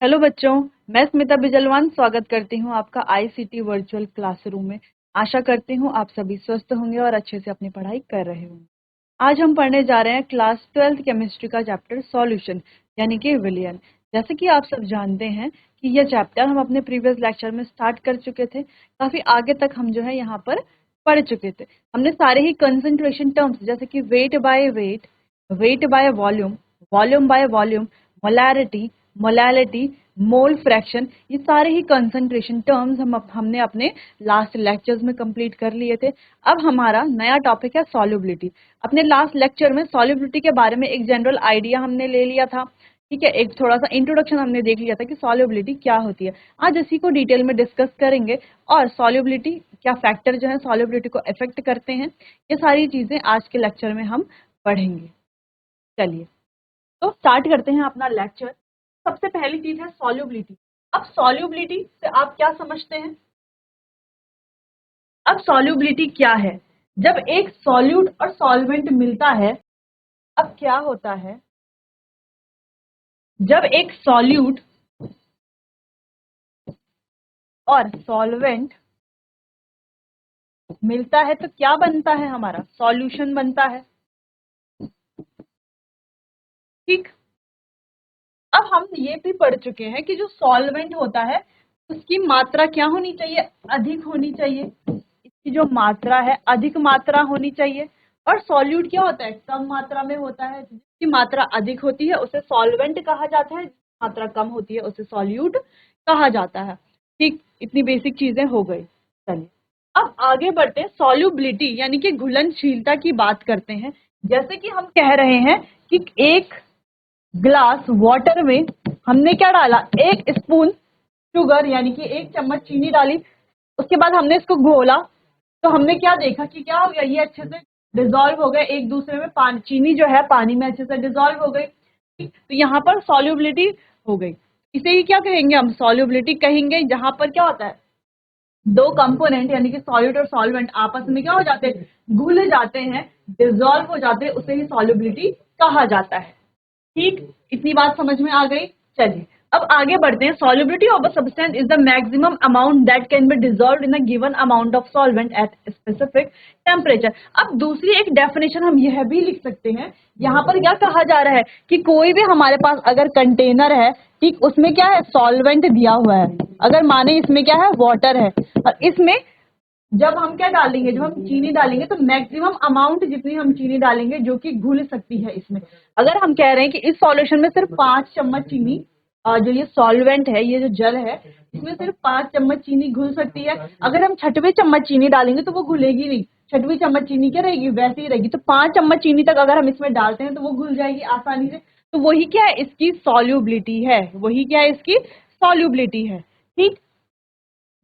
Hello बच्चों, मैं स्मिता बिजलवान स्वागत करती हूँ आपका आईसीटी वर्चुअल क्लासरूम में। आशा करती हूँ आप सभी स्वस्थ होंगे और अच्छे से अपनी पढ़ाई कर रहे होंगे। आज हम पढ़ने जा रहे हैं क्लास 12th केमिस्ट्री का चैप्टर सॉल्यूशन यानी कि विलियन। जैसे कि आप सब जानते हैं कि यह चैप्टर हम अपने प्रीवियस लेक्चर में स्टार्ट कर चुके थे। काफी आगे तक हम जो है यहाँ पर पढ़ चुके थे। हमने सारे ही कंसंट्रेशन टर्म्स जैसे कि weight by weight, weight by volume, volume by volume, molarity, molality, mole fraction, ये सारे ही कंसंट्रेशन टर्म्स हमने अपने लास्ट लेक्चर्स में कंप्लीट कर लिए थे। अब हमारा नया टॉपिक है सॉल्युबिलिटी। अपने लास्ट लेक्चर में सॉल्युबिलिटी के बारे में एक जनरल आइडिया हमने ले लिया था, ठीक है। एक थोड़ा सा इंट्रोडक्शन हमने देख लिया था कि सॉल्युबिलिटी क्या होती है। आज इसी को डिटेल में डिस्कस करेंगे और सॉल्युबिलिटी क्या फैक्टर जो है सॉल्युबिलिटी को अफेक्ट करते हैं, ये सारी चीजें आज के लेक्चर में हम पढ़ेंगे। चलिए तो स्टार्ट करते हैं अपना लेक्चर। सबसे पहली चीज है सॉल्युबिलिटी। अब सॉल्युबिलिटी से आप क्या समझते हैं? अब सॉल्युबिलिटी क्या है? जब एक सॉल्यूट और सॉल्वेंट मिलता है, अब क्या होता है? जब एक सॉल्यूट और सॉल्वेंट मिलता है तो क्या बनता है? हमारा सॉल्यूशन बनता है, ठीक। अब हम ये भी पढ़ चुके हैं कि जो सॉल्वेंट होता है उसकी मात्रा क्या होनी चाहिए? अधिक होनी चाहिए। इसकी जो मात्रा है अधिक मात्रा होनी चाहिए। और सॉल्यूट क्या होता है? कम मात्रा में होता है। जिसकी मात्रा अधिक होती है उसे सॉल्वेंट कहा जाता है, जिसकी मात्रा कम होती है उसे सॉल्यूट कहा जाता है, ठीक। इतनी बेसिक चीजें हो गई। चलिए अब आगे बढ़ते हैं, सॉल्युबिलिटी यानी कि घुलनशीलता की बात करते हैं। जैसे कि हम कह रहे हैं कि एक ग्लास वाटर में हमने क्या डाला? एक स्पून शुगर यानी कि एक चम्मच चीनी डाली। उसके बाद हमने इसको घोला तो हमने क्या देखा कि क्या हो गया? ये अच्छे से डिसॉल्व हो गए एक दूसरे में। पानी, चीनी जो है पानी में अच्छे से डिसॉल्व हो गई, तो यहाँ पर सॉल्युबिलिटी हो गई। इसे ही क्या कहेंगे? हम सॉल्युबिलिटी कहेंगे। जहां पर क्या होता है, दो कंपोनेंट यानी कि सॉल्यूट और सॉल्वेंट आपस में क्या हो जाते हैं? घुल जाते हैं, डिसॉल्व हो जाते हैं, उसे ही सॉल्युबिलिटी कहा जाता है, ठीक। इतनी बात समझ में आ गई। चलिए अब आगे बढ़ते हैं। Solubility of a substance is the maximum amount that can be dissolved in a given amount of solvent at specific temperature. अब दूसरी एक डेफिनेशन हम यह भी लिख सकते हैं। यहाँ पर क्या कहा जा रहा है कि कोई भी हमारे पास अगर कंटेनर है, ठीक, उसमें क्या है? सॉल्वेंट दिया हुआ है। अगर माने इसमें क्या है? वाटर है, और इसमें जब हम क्या डालेंगे? जब हम चीनी डालेंगे तो मैक्सिमम अमाउंट जितनी हम चीनी डालेंगे जो कि घुल सकती है इसमें। अगर हम कह रहे हैं कि इस सॉल्यूशन में सिर्फ 5 चम्मच चीनी, जो ये सॉल्वेंट है, ये जो जल है, इसमें सिर्फ 5 चम्मच चीनी घुल सकती है। अगर हम 6वें चम्मच चीनी डालेंगे तो वो घुलेगी नहीं। 6वीं चम्मच चीनी क्या रहेगी? वैसे ही रहेगी। तो 5 चम्मच चीनी तक अगर हम इसमें डालते हैं तो वो घुल जाएगी आसानी से। तो वही क्या है? इसकी सॉल्युबिलिटी है। वही क्या है? इसकी सॉल्युबिलिटी है, ठीक।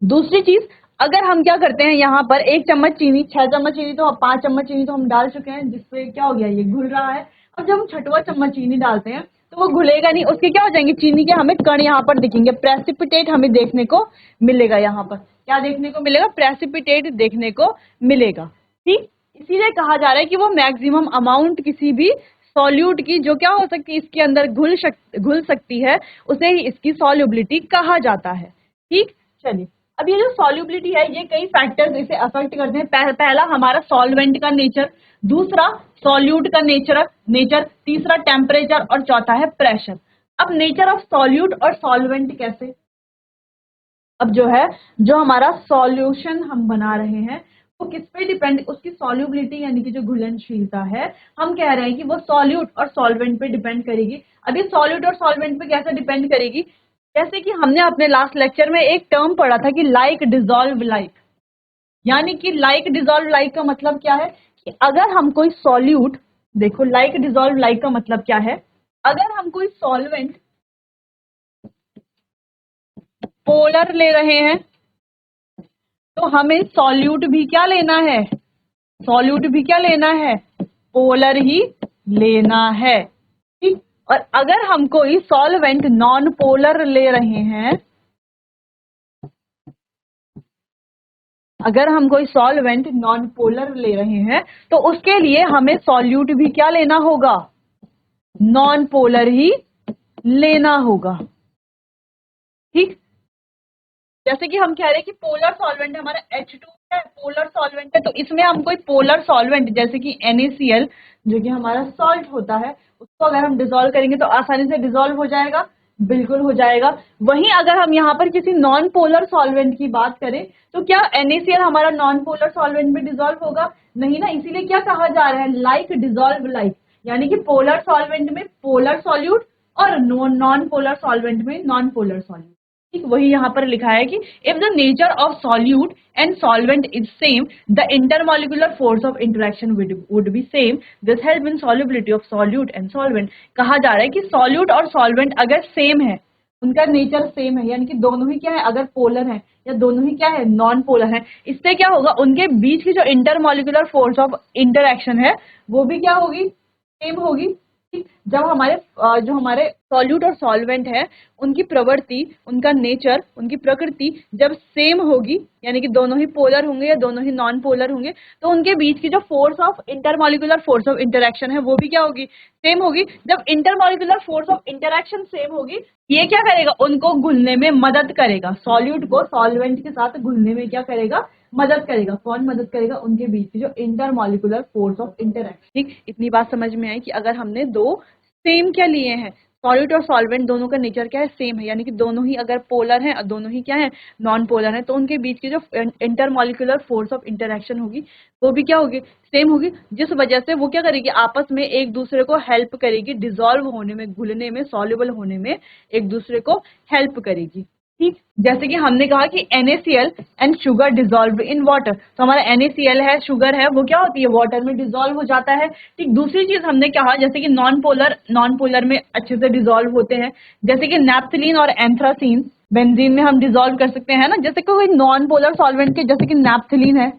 दूसरी चीज, अगर हम क्या करते हैं यहाँ पर 1 चम्मच चीनी, 6 चम्मच चीनी तो 5 चम्मच चीनी तो हम डाल चुके हैं, जिससे क्या हो गया? ये घुल रहा है। अब जब हम 6वां चम्मच चीनी डालते हैं तो वो घुलेगा नहीं। उसके क्या हो जाएंगे? चीनी के हमें कण यहाँ पर दिखेंगे, प्रेसिपिटेट हमें देखने को मिलेगा। यहाँ पर क्या देखने को मिलेगा? प्रेसिपिटेट देखने को मिलेगा, ठीक। इसीलिए कहा जा रहा है कि वो मैक्सिमम अमाउंट किसी भी सॉल्यूट की जो क्या हो सकती है, इसके अंदर घुल सकती है, उसे ही इसकी सॉल्युबिलिटी कहा जाता है, ठीक। चलिए अब ये जो सॉल्युबिलिटी है ये कई फैक्टर्स इसे अफेक्ट करते हैं। पहला हमारा सॉल्वेंट का नेचर, दूसरा सॉल्यूट का नेचर, तीसरा टेम्परेचर और चौथा है प्रेशर। अब नेचर ऑफ सॉल्यूट और सॉल्वेंट कैसे? अब जो है, जो हमारा सॉल्यूशन हम बना रहे हैं वो किस पे डिपेंड? उसकी सॉल्युबिलिटी यानी कि जो घुलनशीलता है, हम कह रहे हैं कि वो सॉल्यूट और सॉल्वेंट पे डिपेंड करेगी। अब ये सॉल्यूट और सॉल्वेंट पे कैसे डिपेंड करेगी? जैसे कि हमने अपने लास्ट लेक्चर में एक टर्म पढ़ा था कि लाइक डिसॉल्व लाइक। यानी कि लाइक डिसॉल्व लाइक का मतलब क्या है कि अगर हम कोई सॉल्यूट, देखो लाइक डिसॉल्व लाइक का मतलब क्या है? अगर हम कोई सॉल्वेंट पोलर ले रहे हैं तो हमें सॉल्यूट भी क्या लेना है? सॉल्यूट भी क्या लेना है? पोलर ही लेना है, ठीक। और अगर हम कोई सॉल्वेंट नॉन पोलर ले रहे हैं, अगर हम कोई सॉल्वेंट नॉन पोलर ले रहे हैं तो उसके लिए हमें सॉल्यूट भी क्या लेना होगा? नॉन पोलर ही लेना होगा, ठीक, जैसे कि हम कह रहे हैं कि पोलर सॉल्वेंट हमारा H2 है, पोलर सॉल्वेंट है, तो इसमें हम कोई पोलर सॉल्वेंट जैसे कि NaCl जो कि हमारा सॉल्ट होता है, उसको अगर हम डिसॉल्व करेंगे तो आसानी से डिसॉल्व हो जाएगा, बिल्कुल हो जाएगा। वहीं अगर हम यहाँ पर किसी नॉन पोलर सॉल्वेंट की बात करें तो क्या NaCl हमारा नॉन पोलर सॉल्वेंट में डिसॉल्व होगा? नहीं ना, इसीलिए क्या कहा जा रहा है, लाइक डिसॉल्व लाइक, यानी कि पोलर सॉल्वेंट में पोलर सॉल्यूट और नॉन पोलर सॉल्वेंट में नॉन पोलर सॉल्यूट। ठीक, वही यहाँ पर लिखा है कि if the nature of solute and solvent is same the intermolecular force of interaction would be same, this help in solubility of solute and solvent. कहा जा रहा है कि सॉल्यूट और सॉल्वेंट अगर सेम है, उनका नेचर सेम है, यानी कि दोनों ही क्या है, अगर पोलर है या दोनों ही क्या है, नॉन पोलर है, इससे क्या होगा, उनके बीच की जो इंटरमॉलिक्यूलर फोर्स ऑफ इंटरएक्शन है वो भी क्या होगी, सेम होगी। ठीक, जब हमारे जो हमारे सॉल्यूट और सॉल्वेंट है, उनकी प्रवृत्ति, उनका नेचर, उनकी प्रकृति जब सेम होगी, यानी कि दोनों ही पोलर होंगे या दोनों ही नॉन पोलर होंगे, तो उनके बीच की जो force of intermolecular force of interaction है वो भी क्या होगी, सेम होगी। जब intermolecular force of interaction same होगी, ये क्या करेगा, उनको घुलने में मदद करेगा, सॉल्यूट को सॉल्वेंट के साथ घुलने में क्या करेगा, मदद करेगा। कौन मदद करेगा, उनके बीच की जो इंटरमॉलिक्यूलर फोर्स ऑफ इंटरेक्शन। ठीक, इतनी बात समझ में आई कि अगर हमने दो सेम क्या लिए हैं, सॉलिड और सॉल्वेंट, दोनों का नेचर क्या है, सेम है, यानी कि दोनों ही अगर पोलर हैं और दोनों ही क्या है, नॉन पोलर हैं, तो उनके बीच की जो इंटरमॉलिक्यूलर फोर्स ऑफ इंटरेक्शन होगी वो भी क्या होगी, सेम होगी, जिस वजह से वो क्या करेगी, आपस में एक दूसरे को हेल्प करेगी, डिसॉल्व होने में, घुलने में, सॉल्युबल होने में एक दूसरे को हेल्प करेगी। ठीक, जैसे कि हमने कहा कि NaCl and sugar dissolve in water, तो हमारा NaCl है, शुगर है, वो क्या होती है, वाटर में डिसॉल्व हो जाता है। ठीक, दूसरी चीज हमने कहा जैसे कि नॉन पोलर में अच्छे से डिसॉल्व होते हैं, जैसे कि नैप्थलीन और एंथ्रासीन बेंजीन में हम डिसॉल्व कर सकते हैं ना, जैसे कि कोई नॉन पोलर सॉल्वेंट के, जैसे कि नैप्थलीन है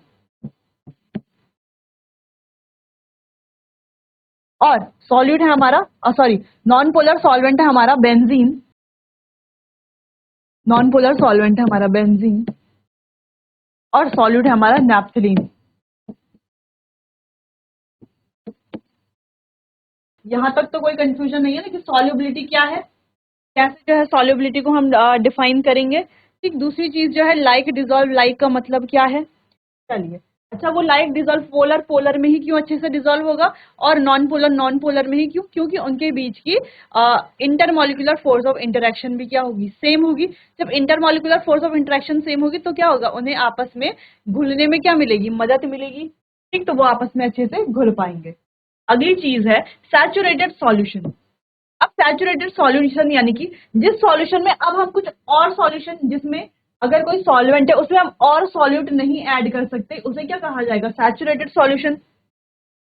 और सॉल्यूट है हमारा, सॉरी, नॉन पोलर सॉल्वेंट है हमारा बेंजीन, नॉन पोलर सॉल्वेंट है हमारा बेंजीन और सॉल्यूट है हमारा नैप्थलीन। यहाँ तक तो कोई कंफ्यूजन नहीं है ना कि सॉल्युबिलिटी क्या है, कैसे जो है सॉल्युबिलिटी को हम डिफाइन करेंगे। ठीक, दूसरी चीज जो है लाइक डिसॉल्व, लाइक का मतलब क्या है, चलिए, अच्छा वो लाइक डिसॉल्व पोलर पोलर में ही क्यों अच्छे से डिसॉल्व होगा और नॉन पोलर में ही क्यों, क्योंकि उनके बीच की इंटरमॉलिक्यूलर फोर्स ऑफ इंटरेक्शन भी क्या होगी, सेम होगी। जब intermolecular force of interaction same होगी तो क्या होगा, उन्हें आपस में घुलने में क्या मिलेगी, मदद मिलेगी। ठीक, तो वो आपस में अच्छे से घुल पाएंगे। अगली चीज है सैचुरेटेड सॉल्यूशन। अब सैचुरेटेड सॉल्यूशन यानी कि जिस सॉल्यूशन में अब हम कुछ और सॉल्यूशन, जिसमें अगर कोई सॉल्वेंट है उसमें हम और सॉल्यूट नहीं ऐड कर सकते, उसे क्या कहा जाएगा, saturated solution.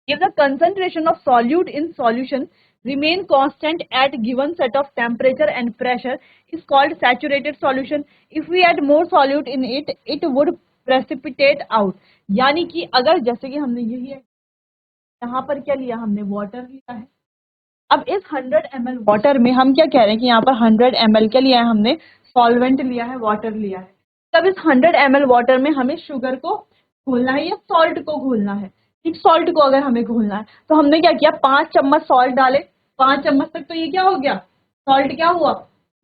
If the concentration of solute in solution remain constant at given set of temperature and pressure is called saturated solution. If we add more solute in it, it would precipitate out. यानी कि अगर जैसे कि हमने यही है, यहाँ पर क्या लिया हमने, वाटर लिया है। अब इस 100 ml वाटर में हम क्या कह रहे हैं कि यहाँ पर 100 ml क्या लिया है हमने, सॉल्वेंट लिया है, वाटर लिया है। तब इस 100 ml वाटर में हमें शुगर को घोलना है या सॉल्ट को घोलना है। ठीक, सॉल्ट को अगर हमें घोलना है तो हमने क्या किया, 5 चम्मच सॉल्ट डाले, 5 चम्मच तक तो ये क्या हो गया, सॉल्ट क्या हुआ,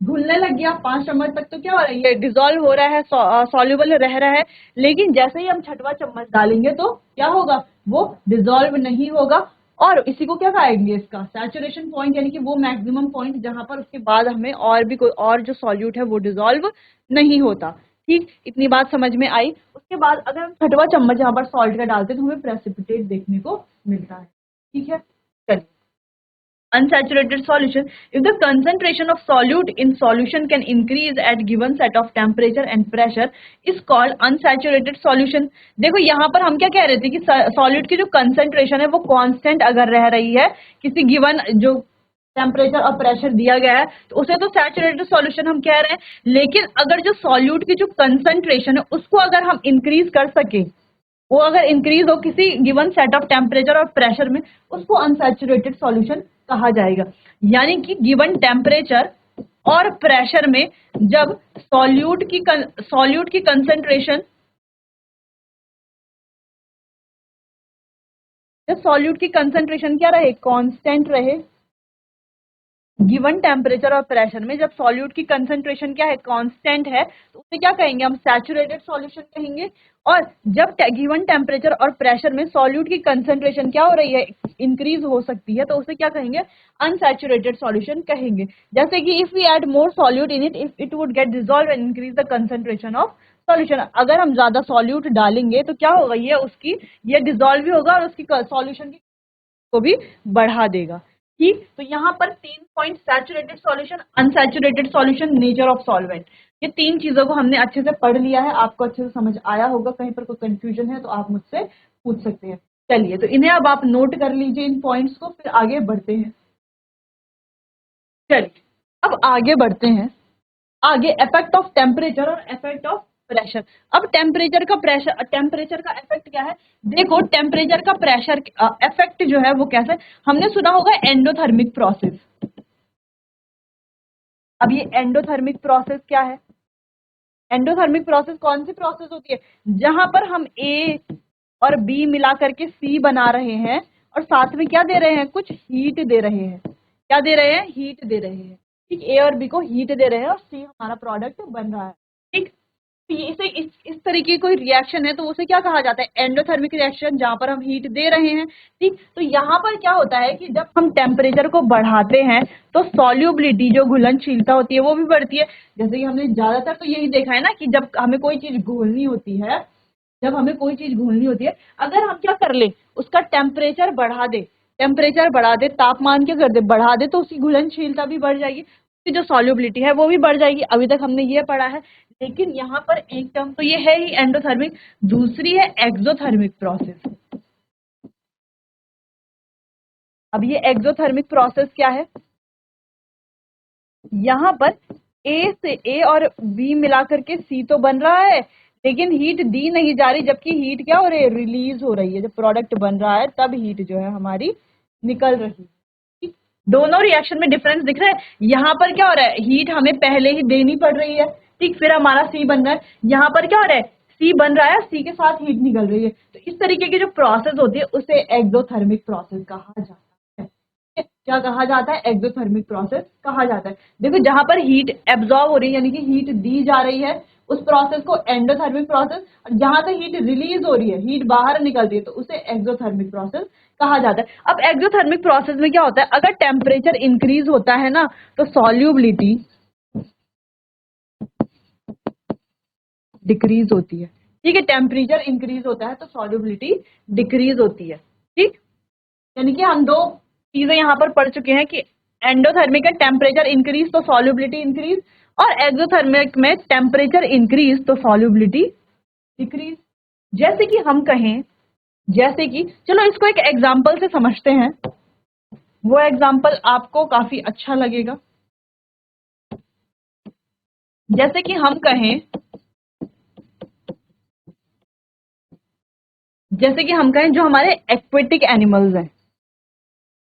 घुलने लग गया। 5 चम्मच तक तो क्या हो रहा है, ये डिसॉल्व हो रहा है, सॉल्युबल रह रहा है। लेकिन जैसे ही हम छठवां चम्मच डालेंगे तो क्या होगा, वो डिसॉल्व नहीं होगा और इसी को क्या कहेंगे, इसका सैचुरेशन पॉइंट, यानी कि वो मैक्सिमम पॉइंट जहां पर उसके बाद हमें और भी कोई और जो सॉल्यूट है वो डिसॉल्व नहीं होता। ठीक, इतनी बात समझ में आई। उसके बाद अगर हम छठवां चम्मच यहाँ पर सॉल्ट का डालते हैं तो हमें प्रेसिपिटेट देखने को मिलता है। ठीक है, चलिए, unsaturated solution. If the concentration of solute in solution can increase at given set of temperature and pressure is called unsaturated solution. देखो यहाँ पर हम क्या कह रहे थे कि सॉल्यूट की जो कंसेंट्रेशन है वो कांस्टेंट अगर रह रही है किसी गिवन जो टेम्परेचर और प्रेशर दिया गया है तो उसे तो सैचुरेटेड सॉल्यूशन हम कह रहे हैं। लेकिन अगर जो सॉल्यूट की जो कंसेंट्रेशन है उसको अगर हम इंक्रीज कर सके, वो अगर इंक्रीज हो किसी गिवन सेट ऑफ टेम्परेचर और प्रेशर में, उसको अनसैचुरेटेड सॉल्यूशन कहा जाएगा। यानी कि गिवन टेम्परेचर और प्रेशर में जब सॉल्यूट की कंसेंट्रेशन, जब सॉल्यूट की कंसेंट्रेशन क्या रहे, कांस्टेंट रहे, गिवन टेम्परेचर और प्रेशर में जब सॉल्यूट की कंसंट्रेशन क्या है, कांस्टेंट है, तो उसे क्या कहेंगे हम, सैचुरेटेड सॉल्यूशन कहेंगे। और जब गिवन टेम्परेचर और प्रेशर में सॉल्यूट की कंसंट्रेशन क्या हो रही है, इंक्रीज हो सकती है, तो उसे क्या कहेंगे, अनसैचुरेटेड सॉल्यूशन कहेंगे। जैसे कि if we add more solute in it, if it would get dissolve and increase the concentration of solution, अगर हम ज्यादा सॉल्यूट डालेंगे तो क्या होगा, ये उसकी ये डिसॉल्व भी होगा और उसकी सॉल्यूशन की को भी बढ़ा देगा। ठीक, तो यहाँ पर 3 point, saturated solution, unsaturated solution, nature of solvent, ये 3 चीजों को हमने अच्छे से पढ़ लिया है। आपको अच्छे से समझ आया होगा, कहीं पर कोई कंफ्यूजन है तो आप मुझसे पूछ सकते हैं। चलिए, तो इन्हें अब आप नोट कर लीजिए इन पॉइंट्स को, फिर आगे बढ़ते हैं। चलिए, अब आगे बढ़ते हैं। आगे इफेक्ट ऑफ टेम्परेचर और इफेक्ट ऑफ प्रेशर। अब टेम्परेचर का प्रेशर, टेम्परेचर का इफेक्ट क्या है, देखो टेम्परेचर का प्रेशर इफेक्ट जो है वो कैसे, हमने सुना होगा एंडोथर्मिक प्रोसेस। अब ये एंडोथर्मिक प्रोसेस क्या है, एंडोथर्मिक प्रोसेस कौन सी प्रोसेस होती है, जहां पर हम ए और बी मिला करके सी बना रहे हैं और साथ में क्या दे रहे हैं, कुछ हीट दे रहे हैं। क्या दे रहे हैं, हीट दे रहे हैं। ठीक, ए और बी को हीट दे रहे हैं और सी हमारा प्रोडक्ट बन रहा है। ठीक, तो ये इसे इस तरीके की कोई रिएक्शन है तो उसे क्या कहा जाता है, एंडोथर्मिक रिएक्शन, जहां पर हम हीट दे रहे हैं। ठीक, तो यहाँ पर क्या होता है कि जब हम टेम्परेचर को बढ़ाते हैं तो सॉल्युबिलिटी, जो घुलनशीलता होती है, वो भी बढ़ती है। जैसे कि हमने ज्यादातर तो यही देखा है ना कि जब हमें कोई चीज घोलनी होती है, जब हमें कोई चीज घोलनी होती है, अगर हम क्या कर ले, उसका टेम्परेचर बढ़ा दे, टेम्परेचर बढ़ा दे, तापमान क्या कर दे, बढ़ा दे, तो उसकी घुलनशीलता भी बढ़ जाएगी, उसकी जो सॉल्युबिलिटी है वो भी बढ़ जाएगी। अभी तक हमने ये पढ़ा है। लेकिन यहाँ पर एक टर्म तो ये है ही एंडोथर्मिक, दूसरी है एक्सोथर्मिक प्रोसेस। अब ये एक्सोथर्मिक प्रोसेस क्या है, यहाँ पर ए और बी मिला करके सी तो बन रहा है, लेकिन हीट दी नहीं जा रही, जबकि हीट क्या हो रही है, रिलीज हो रही है। जब प्रोडक्ट बन रहा है तब हीट जो है हमारी निकल रही है। ठीक? दोनों रिएक्शन में डिफरेंस दिख रहा है। यहाँ पर क्या हो रहा है, हीट हमें पहले ही देनी पड़ रही है, ठीक, फिर हमारा सी बन रहा है। यहाँ पर क्या हो रहा है, सी बन रहा है, सी के साथ हीट निकल रही है। तो इस तरीके की जो प्रोसेस होती है उसे एक्सोथर्मिक प्रोसेस कहा जाता है। क्या कहा जाता है, एक्सोथर्मिक प्रोसेस कहा जाता है। देखो, जहां पर हीट एब्जॉर्ब हो रही है, यानी कि हीट दी जा रही है, उस प्रोसेस को एंडोथर्मिक प्रोसेस, जहां से हीट रिलीज हो रही है, हीट बाहर निकल रही है, तो उसे एक्सोथर्मिक प्रोसेस कहा जाता है। अब एक्सोथर्मिक प्रोसेस में क्या होता है, अगर टेम्परेचर इंक्रीज होता है ना, तो सॉल्युबिलिटी डिक्रीज होती है। ठीक है, टेम्परेचर इंक्रीज होता है तो सॉल्युबिलिटी डिक्रीज होती है। ठीक, यानी कि हम दो चीजें यहाँ पर पढ़ चुके हैं कि एंडोथर्मिक में टेम्परेचर इंक्रीज तो सॉल्युबिलिटी इंक्रीज, और एक्सोथर्मिक में टेम्परेचर इंक्रीज तो सॉल्युबिलिटी डिक्रीज। जैसे कि हम कहें, जैसे कि चलो इसको एक एग्जांपल से समझते हैं, वो एग्जांपल आपको काफी अच्छा लगेगा। जैसे कि हम कहें, जैसे कि हम कहें जो हमारे एक्वेटिक एनिमल्स हैं।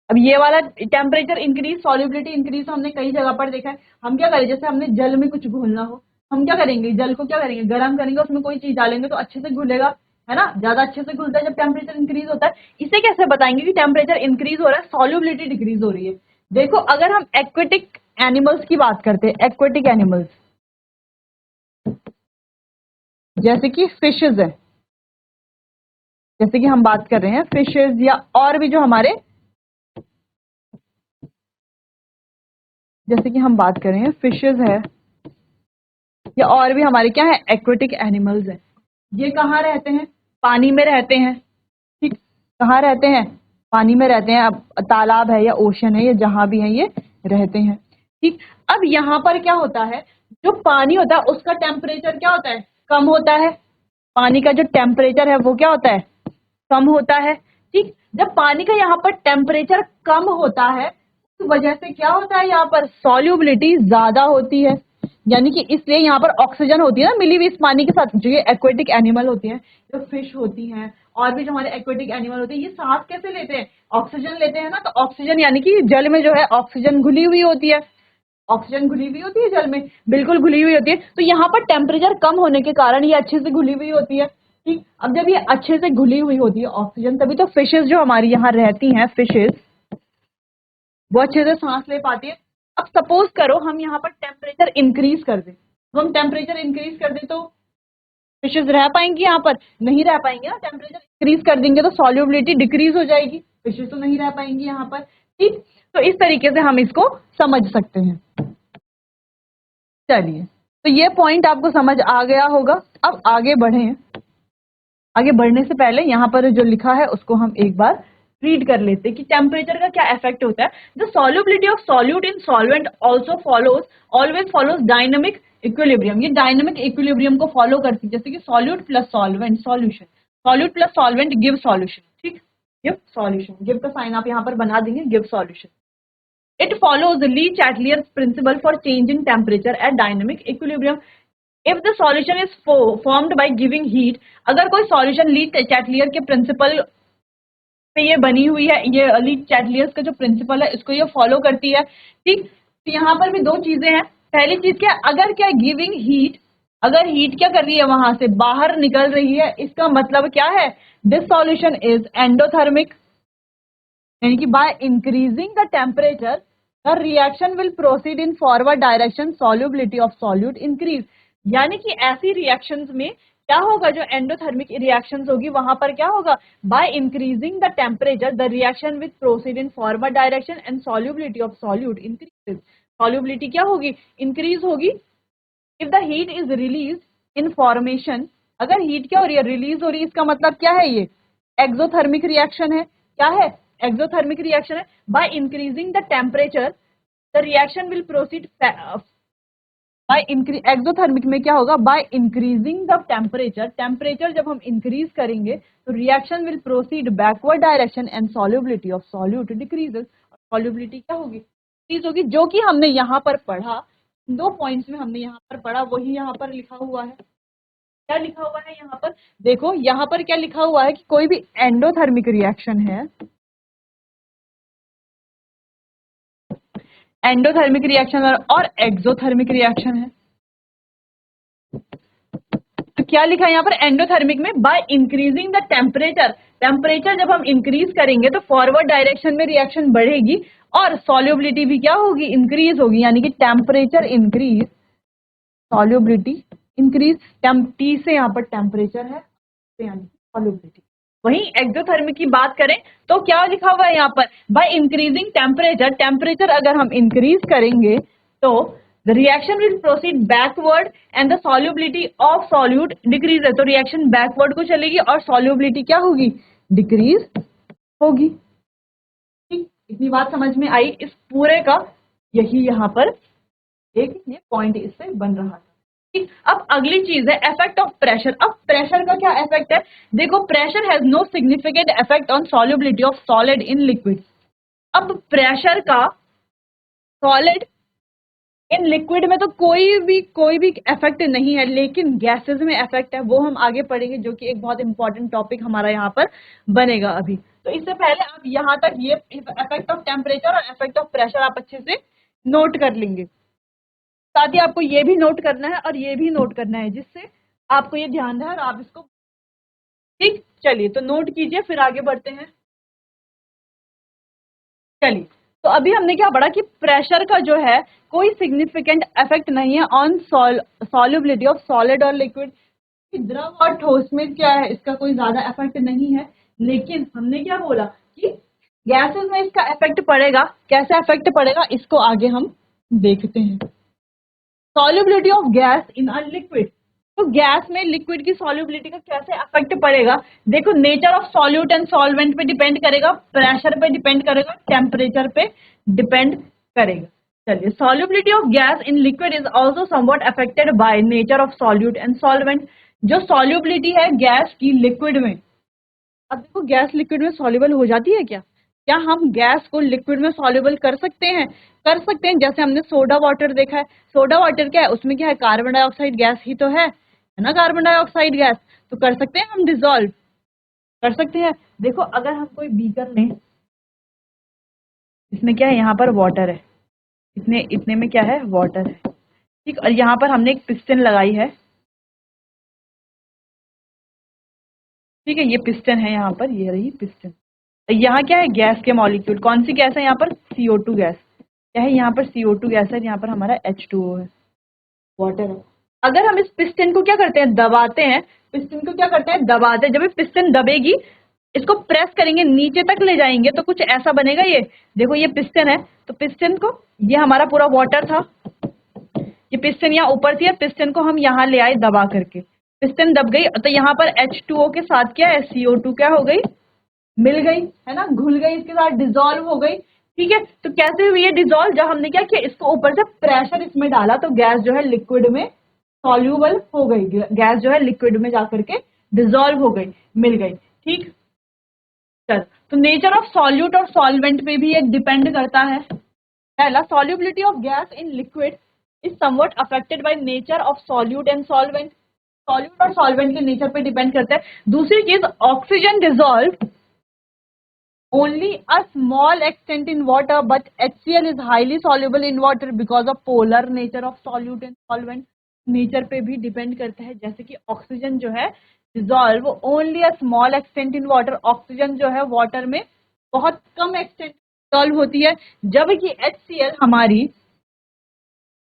अब ये वाला टेम्परेचर इंक्रीज, सॉल्युबिलिटी इंक्रीज हमने कई जगह पर देखा है। हम क्या करें, जैसे हमने जल में कुछ घोलना हो, हम क्या करेंगे, जल को क्या करेंगे, गर्म करेंगे, उसमें कोई चीज डालेंगे तो अच्छे से घुलेगा, है ना, ज्यादा अच्छे से घुलता है जब टेम्परेचर इंक्रीज होता है। इसे कैसे बताएंगे कि टेम्परेचर इंक्रीज हो रहा है, सॉल्युबिलिटी डिक्रीज हो रही है। देखो, अगर हम एक्वेटिक एनिमल्स की बात करते हैं, एक्वेटिक एनिमल्स जैसे कि फिशेज है, जैसे कि हम बात कर रहे हैं फिशेज, या और भी जो हमारे, जैसे कि हम बात कर रहे हैं फिशेज है, या और भी हमारे क्या है, एक्वेटिक एनिमल्स है। ये कहाँ रहते हैं, पानी में रहते हैं। ठीक, कहाँ रहते हैं, पानी में रहते हैं। अब तालाब है या ओशन है या जहां भी है ये रहते हैं। ठीक, अब यहाँ पर क्या होता है, जो पानी होता है उसका टेम्परेचर क्या होता है, कम होता है। पानी का जो टेम्परेचर है वो क्या होता है, कम होता है। ठीक, जब पानी का यहाँ पर टेम्परेचर कम होता है, उस वजह से क्या होता है, यहाँ पर सॉल्युबिलिटी ज्यादा होती है। यानी कि इसलिए यहाँ पर ऑक्सीजन होती है ना मिली हुई इस पानी के साथ। जो ये एक्वेटिक एनिमल होती हैं, जो फिश होती हैं और भी जो हमारे एक्वेटिक एनिमल होते हैं, ये सांस कैसे लेते हैं, ऑक्सीजन लेते हैं ना। तो ऑक्सीजन यानी कि जल में जो है ऑक्सीजन घुली हुई होती है, ऑक्सीजन घुली हुई होती है जल में, बिल्कुल घुली हुई होती है। तो यहाँ पर टेम्परेचर कम होने के कारण ये अच्छे से घुली हुई होती है। ठीक, अब जब ये अच्छे से घुली हुई होती है ऑक्सीजन, तभी तो फिशेज जो हमारी यहाँ रहती हैं, फिशेज वो अच्छे से सांस ले पाती है। अब सपोज करो हम यहाँ पर टेम्परेचर इंक्रीज कर दें, हम टेम्परेचर इंक्रीज कर दें तो फिशेज रह पाएंगी यहाँ पर? नहीं रह पाएंगे ना। टेम्परेचर इंक्रीज कर देंगे तो सॉल्युबिलिटी डिक्रीज हो जाएगी, फिशेज तो नहीं रह पाएंगी यहाँ पर। ठीक, तो इस तरीके से हम इसको समझ सकते हैं। चलिए, तो ये पॉइंट आपको समझ आ गया होगा। अब आगे बढ़ें। आगे बढ़ने से पहले यहाँ पर जो लिखा है उसको हम एक बार रीड कर लेते हैं कि टेम्परेचर का क्या इफेक्ट होता है। The solubility of solute in solvent also follows always follows dynamic equilibrium. ये डायनामिक इक्विलिब्रियम को फॉलो करती है, जैसे कि solute plus solvent solution, solute plus solvent give solution. ठीक, गिव सॉल्यूशन, गिव का साइन आप यहाँ पर बना देंगे, give solution. It follows Lee Chatelier principle for change in temperature at dynamic equilibrium. If the solution is formed by giving heat, अगर कोई solution ली Chatelier के प्रिंसिपल पे ये बनी हुई है, ये ली चैटलियर का जो प्रिंसिपल है इसको ये फॉलो करती है। ठीक, तो यहाँ पर भी दो चीजें हैं। पहली चीज क्या, अगर क्या गिविंग हीट, अगर हीट क्या कर रही है वहां से बाहर निकल रही है, इसका मतलब क्या है, दिस सॉल्यूशन इज एंडोथर्मिक, यानी कि by increasing the temperature the reaction will proceed in forward direction, solubility of solute increase. यानी कि ऐसी रिएक्शंस में क्या होगा, जो एंडोथर्मिक रिएक्शंस होगी वहां पर क्या होगा, by increasing the temperature the reaction will proceed in forward direction and solubility of solute increases. Solubility क्या होगी, इंक्रीज होगी। If the heat is release in formation, अगर हीट क्या हो रही है, रिलीज हो रही है, इसका मतलब क्या है, ये एक्सोथर्मिक रिएक्शन है। क्या है, एक्सोथर्मिक रिएक्शन है। By increasing the temperature the reaction will proceed by increase, exothermic में क्या होगा, by increasing the temperature, temperature जब हम इंक्रीज करेंगे तो reaction will proceed backward direction and solubility of solute decreases. Solubility क्या होगी, डिक्रीज होगी, जो कि हमने यहाँ पर पढ़ा, दो पॉइंट्स में हमने यहाँ पर पढ़ा, वही यहाँ पर लिखा हुआ है। क्या लिखा हुआ है यहाँ पर, देखो यहाँ पर क्या लिखा हुआ है कि कोई भी एंडोथर्मिक रिएक्शन है, एंडोथर्मिक रिएक्शन और एक्सोथर्मिक रिएक्शन है। तो क्या लिखा है यहाँ पर, एंडोथर्मिक में by increasing the temperature, temperature जब हम इंक्रीज करेंगे तो फॉरवर्ड डायरेक्शन में रिएक्शन बढ़ेगी और सॉल्युबिलिटी भी क्या होगी, इंक्रीज होगी। यानी कि temperature increase, solubility increase, T से यहाँ पर टेम्परेचर है, यानी सॉल्युबिलिटी। वहीं एक्सोथर्मिक की बात करें तो क्या लिखा हुआ है यहाँ पर, बाय इंक्रीजिंग टेम्परेचर, टेम्परेचर अगर हम इंक्रीज करेंगे तो the reaction will proceed backward and the solubility of solute decrease है, तो रिएक्शन बैकवर्ड को चलेगी और सॉल्युबिलिटी क्या होगी, डिक्रीज होगी। ठीक, इतनी बात समझ में आई। इस पूरे का यही यहाँ पर एक ये पॉइंट इससे बन रहा था। ठीक, अब अगली चीज है इफेक्ट ऑफ प्रेशर। अब प्रेशर का क्या इफेक्ट है, देखो pressure has no significant effect on solubility of solid in liquid. अब प्रेशर का सॉलिड इन लिक्विड में तो कोई भी इफेक्ट नहीं है, लेकिन गैसेस में इफेक्ट है, वो हम आगे पढ़ेंगे, जो कि एक बहुत इंपॉर्टेंट टॉपिक हमारा यहाँ पर बनेगा अभी। तो इससे पहले आप यहाँ तक ये इफेक्ट ऑफ टेम्परेचर और इफेक्ट ऑफ प्रेशर आप अच्छे से नोट कर लेंगे। साथ ही आपको ये भी नोट करना है और ये भी नोट करना है, जिससे आपको ये ध्यान रहे और आप इसको, ठीक, चलिए तो नोट कीजिए, फिर आगे बढ़ते हैं। चलिए, तो अभी हमने क्या पढ़ा कि प्रेशर का जो है कोई सिग्निफिकेंट इफेक्ट नहीं है ऑन सॉल्युबिलिटी ऑफ सॉलिड और लिक्विड। द्रव और ठोस में क्या है, इसका कोई ज्यादा इफेक्ट नहीं है, लेकिन हमने क्या बोला कि गैसेस में इसका इफेक्ट पड़ेगा। कैसे इफेक्ट पड़ेगा, इसको आगे हम देखते हैं। Solubility of gas in a liquid, तो गैस में लिक्विड की सॉल्युबिलिटी का कैसे इफेक्ट पड़ेगा, देखो nature of solute and solvent पे डिपेंड करेगा, प्रेशर पे डिपेंड करेगा, टेम्परेचर पे डिपेंड करेगा। चलिए, solubility of gas in liquid is also somewhat affected by nature of solute and solvent. जो सॉल्युबिलिटी है गैस की लिक्विड में, अब देखो गैस लिक्विड में सॉल्युबल हो जाती है क्या, क्या हम गैस को लिक्विड में सॉल्युबल कर सकते हैं, कर सकते हैं। जैसे हमने सोडा वाटर देखा है, सोडा वाटर क्या है, उसमें क्या है, कार्बन डाइऑक्साइड गैस ही तो है ना, कार्बन डाइऑक्साइड गैस, तो कर सकते हैं हम डिसॉल्व, कर सकते हैं। देखो अगर हम कोई बीकर लें, इसमें क्या है, यहाँ पर वाटर है, इतने में क्या है, वाटर है, ठीक, और यहाँ पर हमने एक पिस्टन लगाई है, ठीक है, ये पिस्टन है यहाँ पर, ये रही पिस्टन। यहाँ क्या है, गैस के मॉलिक्यूल, कौन सी गैस है यहाँ पर, CO2 गैस, क्या है, यहाँ पर CO2 गैस है, यहाँ पर हमारा H2O है, वाटर है। अगर हम इस पिस्टन को क्या करते हैं, दबाते हैं, पिस्टन को क्या करते हैं, दबाते हैं। जब ये पिस्टन दबेगी, इसको प्रेस करेंगे, नीचे तक ले जाएंगे तो कुछ ऐसा बनेगा। ये देखो, ये पिस्टन है, तो पिस्टन को, ये हमारा पूरा वाटर था, ये पिस्टन यहाँ ऊपर थी, पिस्टन को हम यहाँ ले आए दबा करके, पिस्टन दब गई तो यहाँ पर H2O के साथ क्या है, CO2 क्या हो गई, मिल गई, है ना, घुल गई, इसके साथ डिजोल्व हो गई। ठीक है, तो कैसे हुई ये डिजोल्व, जब हमने क्या किया, इसको ऊपर से प्रेशर इसमें डाला तो गैस जो है लिक्विड में सॉल्यूबल हो गई, गैस जो है लिक्विड में जाकर के डिजोल्व हो गई, मिल गई। ठीक, चल, तो नेचर ऑफ सॉल्यूट और सॉल्वेंट पे भी ये डिपेंड करता है। पहला, solubility of gas in liquid is somewhat affected by nature of solute and solvent। Solute और सॉल्वेंट के नेचर पे डिपेंड करता है। दूसरी चीज, oxygen dissolve only a small extent in water but HCl is highly soluble in water because of polar nature of solute and solvent। Nature पे भी depend करता है, जैसे कि ऑक्सीजन जो है dissolve only a small extent in water, oxygen जो है वाटर में बहुत कम एक्सटेंट डिजोल्व होती है, जबकि HCl हमारी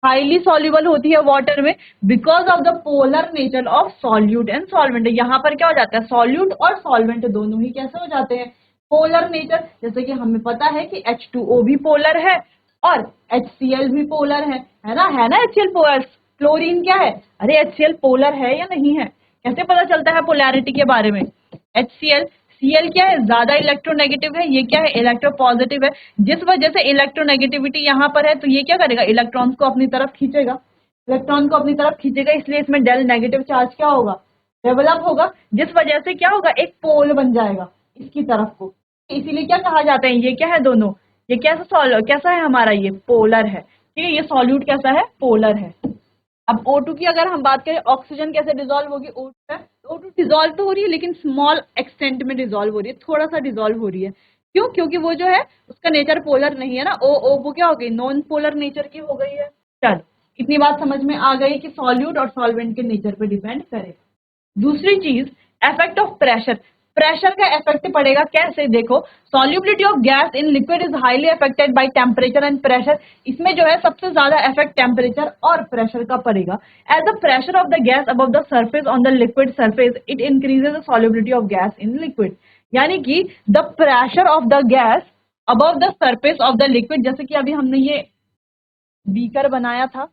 हाईली सॉल्युबल होती है वाटर में because of the polar nature of solute and solvent. यहाँ पर क्या हो जाता है, सॉल्यूट और सॉल्वेंट दोनों ही कैसे हो जाते हैं, पोलर नेचर। जैसे कि हमें पता है कि H2O भी पोलर है और HCl भी पोलर है ना, HCl पोलर। क्लोरीन क्या है, अरे HCl पोलर है या नहीं है, कैसे पता चलता है पोलैरिटी के बारे में, HCl, Cl क्या है, ज्यादा इलेक्ट्रोनेगेटिव है, ये क्या है, इलेक्ट्रोपॉजिटिव है, जिस वजह से इलेक्ट्रोनेगेटिविटी यहाँ पर है, तो ये क्या करेगा, इलेक्ट्रॉन्स को अपनी तरफ खींचेगा, इलेक्ट्रॉन को अपनी तरफ खींचेगा, इसलिए इसमें डेल नेगेटिव चार्ज क्या होगा, डेवलप होगा, जिस वजह से क्या होगा, एक पोल बन जाएगा इसकी तरफ को। इसीलिए क्या कहा जाता है, ये क्या है दोनों, ये कैसा है हमारा, ये पोलर है। ठीक है, ये सॉल्यूट कैसा है, पोलर है। अब O2 की अगर हम बात करें, ऑक्सीजन कैसे डिजोल्व होगी, O2 डिजोल्व तो हो रही है लेकिन स्मॉल एक्सटेंट में डिजोल्व हो रही है, थोड़ा सा डिजोल्व हो रही है। क्यों, क्योंकि वो जो है उसका नेचर पोलर नहीं है ना, वो क्या हो गई, नॉन पोलर नेचर की हो गई है। चलो, इतनी बात समझ में आ गई कि सॉल्यूट और सॉल्वेंट के नेचर पे डिपेंड करेगा। दूसरी चीज, इफेक्ट ऑफ प्रेशर, प्रेशर का इफेक्ट पड़ेगा कैसे, देखो, solubility of gas in liquid is highly affected by temperature and pressure. इसमें जो है सबसे ज्यादा इफेक्ट टेम्परेचर और प्रेशर का पड़ेगा। As the pressure of the gas above the surface on the liquid surface it increases the solubility of gas in liquid. यानी कि the pressure of the gas above the surface of the liquid, जैसे कि अभी हमने ये beaker बनाया था,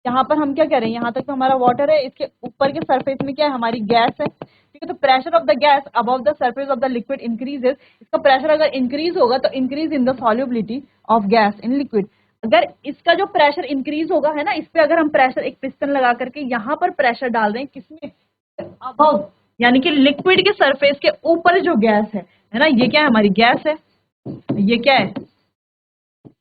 यहाँ पर हम क्या कह रहे हैं, यहाँ तक तो हमारा वाटर है, इसके ऊपर के सरफेस में क्या है, हमारी गैस है। ठीक है, तो pressure of the gas above the surface of the liquid increases. इसका प्रेशर अगर इंक्रीज होगा तो increase in the solubility of gas in liquid. अगर इसका जो प्रेशर इंक्रीज होगा, है ना, इस पे अगर हम प्रेशर, एक पिस्टन लगा करके यहाँ पर प्रेशर डाल रहे हैं, किसमें, अबव, यानी कि लिक्विड के सरफेस के ऊपर जो गैस है ना, ये क्या है, हमारी गैस है, ये क्या है,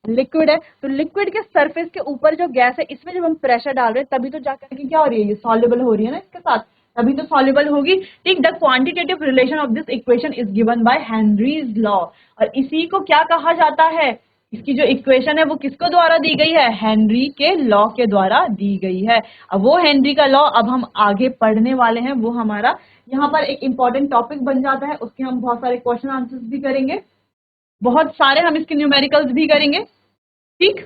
लिक्विड है। तो लिक्विड के सरफेस के ऊपर जो गैस है, इसमें जब हम प्रेशर डाल रहे हैं तभी तो जाकर के क्या हो रही है, ये सॉल्युबल हो रही है ना इसके साथ, तभी तो सॉल्युबल होगी। ठीक, the quantitative relation of this equation is given by Henry's law. और इसी को क्या कहा जाता है, इसकी जो इक्वेशन है वो किसको द्वारा दी गई है, हेनरी के लॉ के द्वारा दी गई है। अब वो हेनरी का लॉ अब हम आगे पढ़ने वाले हैं, वो हमारा यहाँ पर एक इंपॉर्टेंट टॉपिक बन जाता है, उसके हम बहुत सारे क्वेश्चन आंसर्स भी करेंगे, बहुत सारे हम इसके न्यूमेरिकल्स भी करेंगे। ठीक,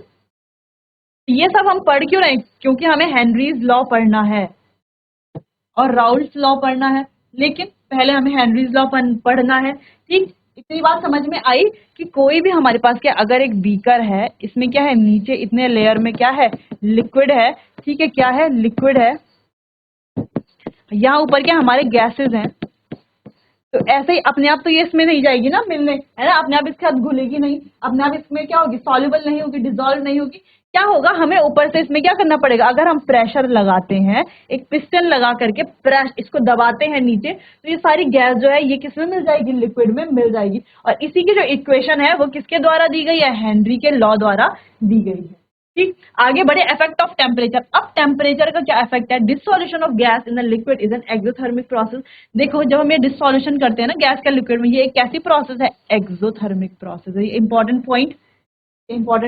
ये सब हम पढ़ क्यों रहे, क्योंकि हमें हेनरीज लॉ पढ़ना है और राउल्ट्स लॉ पढ़ना है, लेकिन पहले हमें हेनरीज लॉ पढ़ना है। ठीक, इतनी बात समझ में आई कि कोई भी हमारे पास क्या, अगर एक बीकर है, इसमें क्या है, नीचे इतने लेयर में क्या है, लिक्विड है। ठीक है, क्या है, लिक्विड है, यहाँ ऊपर क्या हमारे गैसेस हैं, तो ऐसे ही अपने आप तो ये इसमें नहीं जाएगी ना मिलने, है ना, अपने आप इसके साथ घुलेगी नहीं, अपने आप इसमें क्या होगी, सॉल्युबल नहीं होगी, डिसॉल्व नहीं होगी। क्या होगा, हमें ऊपर से इसमें क्या करना पड़ेगा, अगर हम प्रेशर लगाते हैं, एक पिस्टन लगा करके इसको दबाते हैं नीचे, तो ये सारी गैस जो है ये किसमें मिल जाएगी, लिक्विड में मिल जाएगी। और इसी की जो इक्वेशन है वो किसके द्वारा दी गई है, हेनरी के लॉ द्वारा दी गई है। ठीक, आगे बढ़े, इफेक्ट ऑफ टेम्परेचर। अब टेम्परेचर का क्या इफेक्ट है, dissolution of gas in the liquid is an exothermic process. देखो, जब हम ये डिसोल्यूशन करते हैं ना गैस का लिक्विड में, ये एक कैसी प्रोसेस है, एक्सोथर्मिक प्रोसेस है। ये इंपॉर्टेंट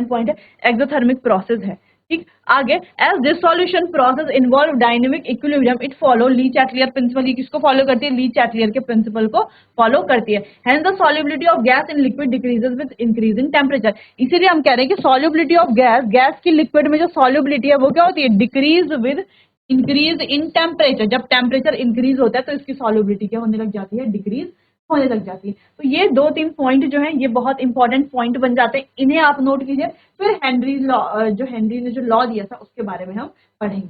पॉइंट है, एक्सोथर्मिक प्रोसेस है। ठीक, आगे as this solution process involve dynamic equilibrium it follow Le Chatelier principle. ये किसको फॉलो करती है? ली चैटलियर के प्रिंसिपल को फॉलो करती है। Hence the solubility of gas in liquid decreases with increasing temperature. इसीलिए हम कह रहे हैं कि सॉल्युबिलिटी ऑफ गैस, गैस की लिक्विड में जो सॉल्युबिलिटी है वो क्या होती है? Decrease with increase in temperature. जब टेम्परेचर इंक्रीज होता है तो इसकी सॉल्युबिलिटी क्या होने लग जाती है? डिक्रीज होने लग जाती है। तो ये 2-3 पॉइंट जो है ये बहुत इंपॉर्टेंट पॉइंट बन जाते हैं, इन्हें आप नोट कीजिए। फिर हेनरी लॉ, जो हेनरी ने जो लॉ दिया था उसके बारे में हम पढ़ेंगे।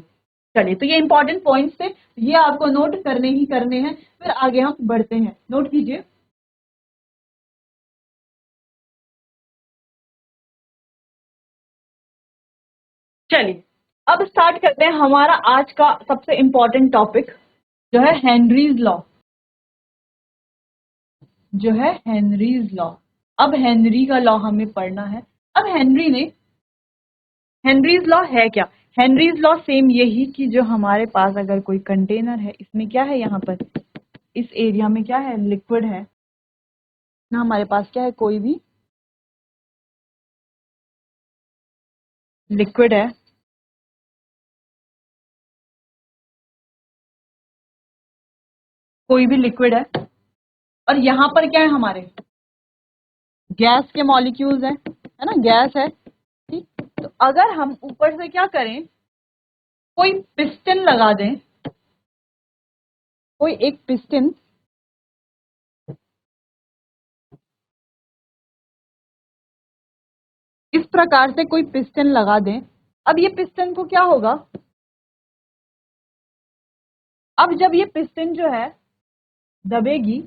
चलिए, तो ये इंपॉर्टेंट पॉइंट्स थे, ये आपको नोट करने ही करने हैं। फिर आगे हम बढ़ते हैं, नोट कीजिए। चलिए, अब स्टार्ट करते हैं हमारा आज का सबसे इंपॉर्टेंट टॉपिक जो है हेनरीज लॉ, जो है हेनरीज लॉ। अब हेनरी का लॉ हमें पढ़ना है। अब हेनरीज लॉ है क्या? हेनरीज लॉ सेम यही कि जो हमारे पास अगर कोई कंटेनर है, इसमें क्या है, यहाँ पर इस एरिया में क्या है? लिक्विड है ना, हमारे पास क्या है? कोई भी लिक्विड है, कोई भी लिक्विड और यहाँ पर क्या है? हमारे गैस के मॉलिक्यूल्स है ना, गैस है। ठीक, तो अगर हम ऊपर से क्या करें, कोई पिस्टन लगा दें, कोई एक पिस्टन, इस प्रकार से कोई पिस्टन लगा दें। अब ये पिस्टन को क्या होगा? अब जब ये पिस्टन जो है दबेगी,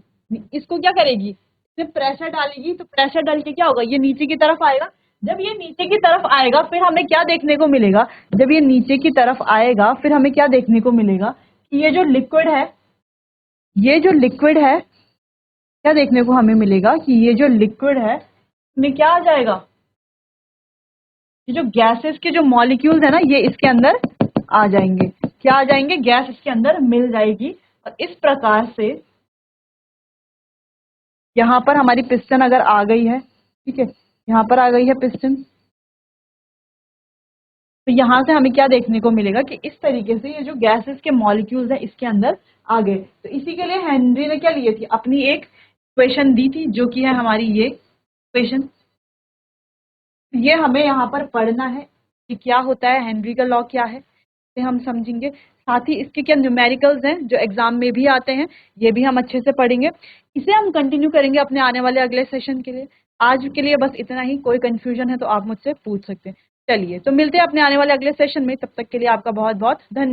इसको क्या करेगी? सिर्फ प्रेशर डालेगी, तो प्रेशर डाल के क्या होगा? ये नीचे की तरफ आएगा। जब ये नीचे की तरफ आएगा फिर हमें क्या देखने को मिलेगा? जब ये नीचे की तरफ आएगा फिर हमें क्या देखने को मिलेगा? कि ये जो लिक्विड है, ये जो लिक्विड है, क्या देखने को हमें मिलेगा? कि ये जो लिक्विड है इसमें क्या आ जाएगा? ये जो गैसेस के जो मॉलिक्यूल्स है ना, ये इसके अंदर आ जाएंगे। क्या आ जाएंगे? गैस इसके अंदर मिल जाएगी। और इस प्रकार से यहाँ पर हमारी पिस्टन अगर आ गई है, ठीक है, यहाँ पर आ गई है पिस्टन, तो यहाँ से हमें क्या देखने को मिलेगा? कि इस तरीके से ये जो गैसेस के मॉलिक्यूल्स है इसके अंदर आ गए। तो इसी के लिए हेनरी ने क्या लिए थी? अपनी एक इक्वेशन दी थी, जो कि है हमारी ये इक्वेशन। ये हमें यहाँ पर पढ़ना है कि क्या होता है, हेनरी का लॉ क्या है, इसे हम समझेंगे। साथ ही इसके क्या न्यूमेरिकल्स हैं जो एग्जाम में भी आते हैं, ये भी हम अच्छे से पढ़ेंगे। इसे हम कंटिन्यू करेंगे अपने आने वाले अगले सेशन के लिए। आज के लिए बस इतना ही। कोई कंफ्यूजन है तो आप मुझसे पूछ सकते हैं। चलिए, तो मिलते हैं अपने आने वाले अगले सेशन में। तब तक के लिए आपका बहुत बहुत धन्यवाद।